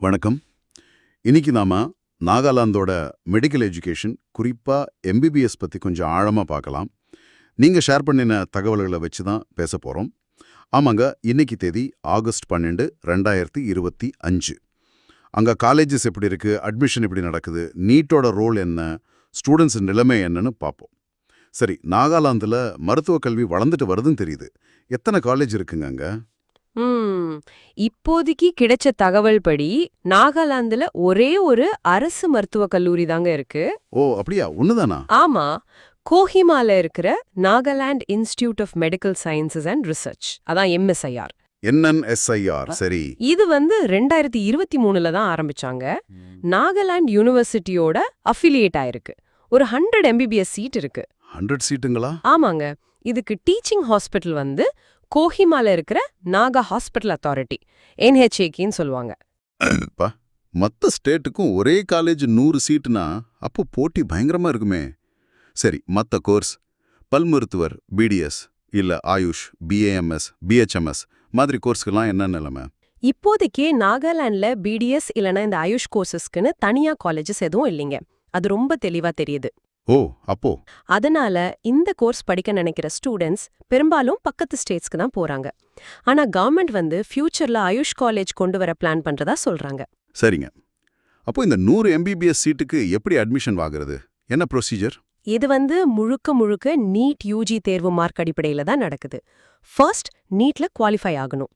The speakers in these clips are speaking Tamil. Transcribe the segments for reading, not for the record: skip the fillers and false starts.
வணக்கம். இன்னைக்கு நாம நாகாலாந்தோட மெடிக்கல் எஜுகேஷன், குறிப்பா எம்பிபிஎஸ் பத்தி கொஞ்சம் ஆழமா பார்க்கலாம். நீங்க ஷேர் பண்ணின தகவல்களை வச்சு தான் பேச போறோம். ஆமாங்க, இன்னைக்கு தேதி ஆகஸ்ட் 12, 2025. அங்க காலேஜஸ் எப்படி இருக்கு, அட்மிஷன் எப்படி நடக்குது, நீட்டோட ரோல் என்ன, ஸ்டூடெண்ட்ஸ் நிலைமை என்னன்னு பார்ப்போம். சரி, நாகாலாந்துல மருத்துவ கல்வி வளர்ந்துட்டு வருதுன்னு தெரியுது. எத்தனை காலேஜ் இருக்குங்க அங்க? இப்போதைக்கு கிடைச்ச தகவல் படி நாகாலாந்துல ஒரே ஒரு அரசு மருத்துவக் கல்லூரி தாங்க இருக்கு. ஓ, அப்படியா? ஒண்ணுதானா? ஆமா, கோஹிமால இருக்கிற Nagaland institute of medical sciences and research, அதான் எம்எஸ்ஐஆர். NNSIR. சரி. இது 2023ல தான் ஆரம்பிச்சாங்க. நாகாலாந்து யூனிவர்சிட்டியோட அஃபிலியேட் ஆயிருக்கு. ஒரு 100 எம்பிபிஎஸ் சீட் இருக்கு. 100 சீட்டுங்களா? ஆமாங்க. இதுக்கு டீச்சிங் ஹாஸ்பிட்டல் கோஹிமால இருக்கிற நாகா ஹாஸ்பிட்டல் அத்தாரிட்டி, NHAKன்னு சொல்லுவாங்க. மத்த ஸ்டேட்டுக்கும் ஒரே காலேஜ் 100 சீட்டுனா அப்போ போட்டி பயங்கரமா இருக்குமே. சரி, மத்த கோர்ஸ், பல் மருத்துவர் BDS இல்ல ஆயுஷ் BAMS BHMS மாதிரி கோர்ஸ்க்கெல்லாம் என்ன நிலைமை? இப்போதைக்கே நாகாலாந்துல BDS இல்லனா இந்த ஆயுஷ் கோர்சஸ்க்குன்னு தனியா காலேஜஸ் எதுவும் இல்லைங்க. அது ரொம்ப தெளிவா தெரியுது. ஓ, அப்போ அதனால இந்த கோர்ஸ் படிக்க நினைக்கிற ஸ்டூடெண்ட்ஸ் பெரும்பாலும் பக்கத்து ஸ்டேட்ஸ்க்கு தான் போறாங்க. ஆனா கவர்மெண்ட் ஃபியூச்சர்ல ஆயுஷ் காலேஜ் கொண்டு வர பிளான் பண்றதா சொல்றாங்க. சரிங்க. அப்போ இந்த 100 MBBS சீட்டுக்கு எப்படி அட்மிஷன் வாங்குறது? என்ன ப்ரொசீஜர்? இது முழுக்க முழுக்க நீட் UG தேர்வு மார்க் அடிப்படையில தான் நடக்குது. ஃபர்ஸ்ட் நீட்ல குவாலிஃபை ஆகணும்.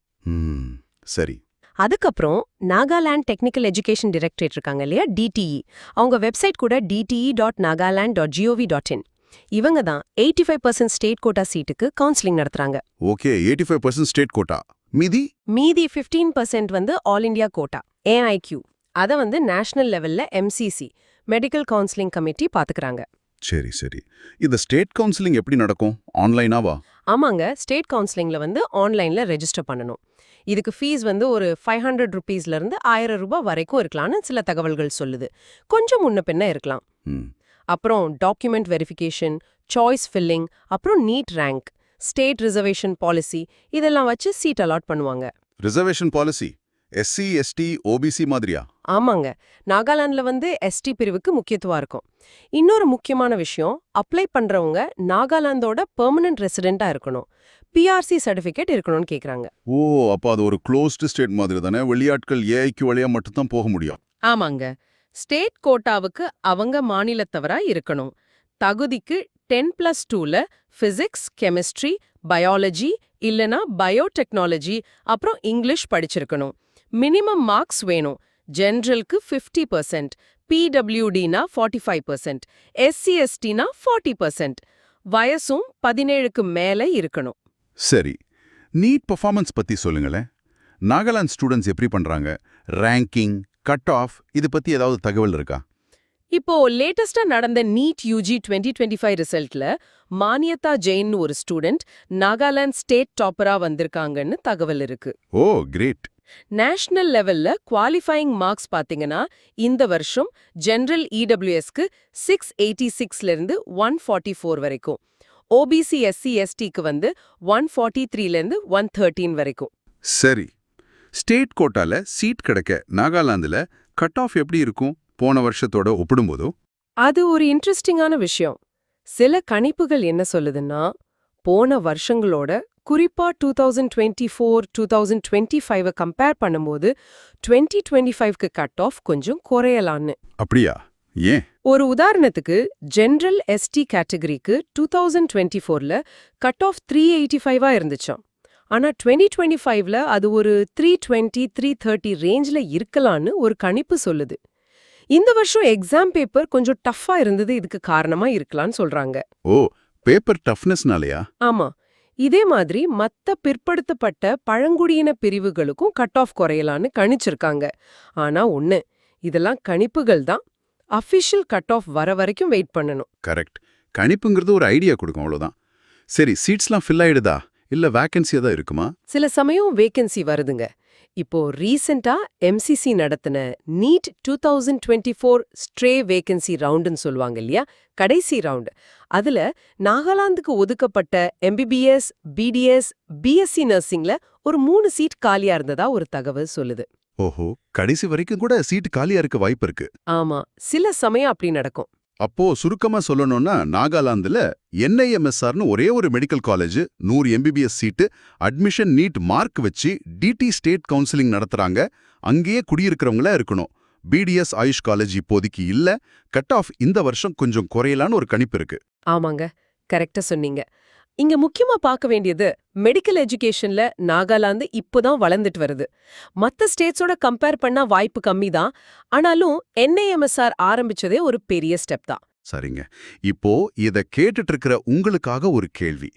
சரி. அதுக்கப்புறம் நாகாலாந்து டெக்னிக்கல் எஜுகேஷன் டைரக்டரேட் இருக்காங்க இல்லையா, DTE, அவங்க வெப்சைட் கூட dte.nagaland.gov.in. இவங்க தான் 85% ஸ்டேட் கோட்டா சீட்டுக்கு கவுன்சிலிங் நடத்துறாங்க. Okay, 85% state quota. மீதி 15% ஆல் இண்டியா கோட்டா AIQ. அத நேஷனல் லெவல்ல MCC, மெடிக்கல் கவுன்சிலிங் கமிட்டி பாத்துக்கறாங்க. சரி சரி. இந்த ஸ்டேட் கவுன்சிலிங் எப்படி நடக்கும்? ஆன்லைனாவா? ஆமாங்க, ஸ்டேட் கவுன்சிலிங்ல ஆன்லைன்ல ரெஜிஸ்டர் பண்ணணும். இதுக்கு ஃபீஸ் ஒரு 500 ரூபீஸ்ல இருந்து 1000 ரூபாய் வரைக்கும் இருக்கலாம்னு சில தகவல்கள் சொல்லுது. கொஞ்சம் முன்ன பின்ன இருக்கலாம். அப்புறம் டாக்குமெண்ட் வெரிஃபிகேஷன், சாய்ஸ் ஃபில்லிங், அப்புறம் NEET rank, state reservation policy இதெல்லாம் வச்சு சீட் அலாட் பண்ணுவாங்க. Reservation policy SC ST OBC மாதிரியா? ஆமாங்க, நாகாலாந்துல ST பிரிவுக்கு முக்கியத்துவம் இருக்கும். இன்னொரு முக்கியமான விஷயம், அப்ளை பண்றவங்க நாகாலாந்தோட பெர்மனன்ட் ரெசிடென்ட்டா இருக்கணும். PRC சர்டிபிகேட் இருக்கணும்னு கேக்குறாங்க. ஓ, அப்ப அது ஒரு க்ளோஸ்டு ஸ்டேட் மாதிரி தானே? வெளியாட்கள் AIQ வழியா மட்டும் தான் போக முடியும். ஆமாங்க, ஸ்டேட் கோட்டாவுக்கு அவங்க மாநிலத்தவரா இருக்கணும். தகுதிக்கு 10+2ல பிசிக்ஸ், கெமிஸ்ட்ரி, பயாலஜி இல்லனா பயோடெக்னாலஜி அப்புறம் இங்கிலீஷ் படிச்சிருக்கணும். மினிமம் மார்க்ஸ் வேணும். ஜெனரலுக்கு 50%, PWDனா 45%, SC STனா 40%. வயசும் 17க்கு மேல இருக்கணும். சரி, நீட் பெர்ஃபார்மன்ஸ் பத்தி சொல்லுங்களேன். நாகாலாந்து ஸ்டூடெண்ட்ஸ் எப்படி பண்றாங்க? ரேங்கிங், கட் ஆஃப், இது பத்தி ஏதாவது தகவல் இருக்கா? இப்போ லேட்டஸ்டா நடந்த நீட் UG 2025 ரிசல்ட்ல மானியதா ஜெயின் ஒரு ஸ்டூடெண்ட் நாகாலாந்து ஸ்டேட் டாப்பரா வந்திருக்காங்கன்னு தகவல் இருக்கு. ஓ, கிரேட். நேஷனல் லெவல்ல குவாலிஃபையிங் மார்க்ஸ் பாத்தீங்கன்னா இந்த வருஷம் ஜெனரல் EWSக்கு 686ல இருந்து 144 வரைக்கும், OBC SC STக்கு 143ல இருந்து 113 வரைக்கும். சரி, ஸ்டேட் கோட்டால சீட் கிடைக்க நாகாலாந்துல கட் ஆஃப் எப்படி இருக்கும் போன வருஷத்தோட ஒப்பிடும்போதோ? அது ஒரு இன்ட்ரெஸ்டிங்கான விஷயம். சில கணிப்புகள் என்ன சொல்லுதுன்னா, போன வருஷங்களோட குறிப்பா 2024, 2025 கம்பேர் பண்ணும்போது 2025க்கு கட் ஆஃப் கொஞ்சம் குறையலான்னு. அப்படியா? ஏன்? ஒரு உதாரணத்துக்கு ஜெனரல் ST கேட்டகரிக்கு 2024ல கட் ஆஃப் 385ஆ இருந்துச்சாம். ஆனா 2025ல அது ஒரு 320, 330 ரேஞ்ச்ல இருக்கலான்னு ஒரு கணிப்பு சொல்லுது. இந்த வருஷம் எக்ஸாம் பேப்பர் கொஞ்சம் டஃப்பா இருந்தது இதுக்கு காரணமா இருக்கலாம்னு சொல்றாங்க. ஓ, பேப்பர் டஃப்னஸ்னாலயா? ஆமா, இதே மாதிரி மத்த பிற்படுத்தப்பட்ட பழங்குடியின பிரிவுகளுக்கும் கட் ஆஃப் குறையலான்னு கணிச்சிருக்காங்க. ஆனா இதெல்லாம் கணிப்புகள் தான். அஃபிஷியல் கட் ஆஃப் வர வரைக்கும் வெயிட் பண்ணணும். கரெக்ட். கணிப்புங்கிறது ஒரு ஐடியா கொடுக்கும், அவ்வளவுதான். சரி, சீட்ஸ்லாம் ஃபில் ஆயிடுதா இல்ல வேகன்சி தான் இருக்குமா? சில சமயம் வேகன்சி வருதுங்க. இப்போ ரீசெண்டா MCC நடத்தின நீட் 2024 ஸ்ட்ரே வேகன்சி ரவுண்டுன்னு சொல்லுவாங்க இல்லையா, கடைசி ரவுண்டு. அதுல நாகாலாந்துக்கு ஒதுக்கப்பட்ட MBBS, BDS, BSc நர்சிங்ல ஒரு 3 சீட் காலியா இருந்ததா ஒரு தகவல் சொல்லுது. ஓஹோ, கடைசி வரைக்கும் கூட சீட் காலியா இருக்க வாய்ப்பு இருக்கு. ஆமா, சில சமயம் அப்படி நடக்கும். அப்போ சுருக்கமா சொல்லணும்னா நாகாலாந்துல NIMSRனு ஒரே ஒரு மெடிக்கல் காலேஜ் 100 MBBS சீட்டு அட்மிஷன் நீட் மார்க் வச்சு DT ஸ்டேட் கவுன்சிலிங் நடத்துறாங்க. அங்கேயே குடியிருக்கிறவங்களா இருக்கணும். BDS ஆயுஷ் காலேஜ் இப்போதைக்கு இல்ல. கட் ஆஃப் இந்த வருஷம் கொஞ்சம் குறையலான்னு ஒரு கணிப்பு இருக்கு. ஆமாங்க, கரெக்டா சொன்னீங்க. இங்க முக்கியமா பார்க்க வேண்டியது மெடிக்கல் எஜுகேஷன்ல நாகாலாந்து இப்போதான் வளர்ந்துட்டு வருது. மத்த ஸ்டேட்ஸோட கம்பேர் பண்ணா வாய்ப்பு கம்மி தான். ஆனாலும் NIMSR ஆரம்பிச்சதே ஒரு பெரிய ஸ்டெப் தான். சரிங்க. இப்போ இத கேட்டுட்டு இருக்கிற உங்களுக்காக ஒரு கேள்வி.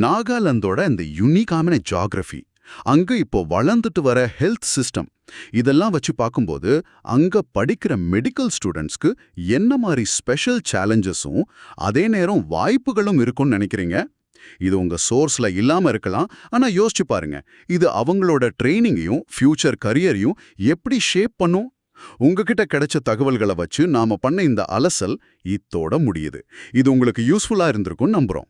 நாகாலாந்தோட இந்த யுனிக்கான ஜியாகிரபி, அங்க இப்போ வளர்ந்துட்டு வர ஹெல்த் சிஸ்டம், இதெல்லாம் வச்சு பார்க்கும்போது அங்க படிக்கிற மெடிக்கல் ஸ்டூடெண்ட்ஸ்க்கு என்ன மாதிரி ஸ்பெஷல் சேலஞ்சஸும் அதே நேரம் வாய்ப்புகளும் இருக்கும்னு நினைக்கிறீங்க? இது உங்க சோர்ஸ்ல இல்லாம இருக்கலாம். ஆனா யோசிச்சு பாருங்க, இது அவங்களோட ட்ரைனிங்கையும் ஃபியூச்சர் கரியரையும் எப்படி ஷேப் பண்ணும்? உங்ககிட்ட கிடைச்ச தகவல்களை வச்சு நாம பண்ண இந்த அலசல் இத்தோட முடியுது. இது உங்களுக்கு யூஸ்ஃபுல்லா இருந்திருக்கும்னு நம்புறோம்.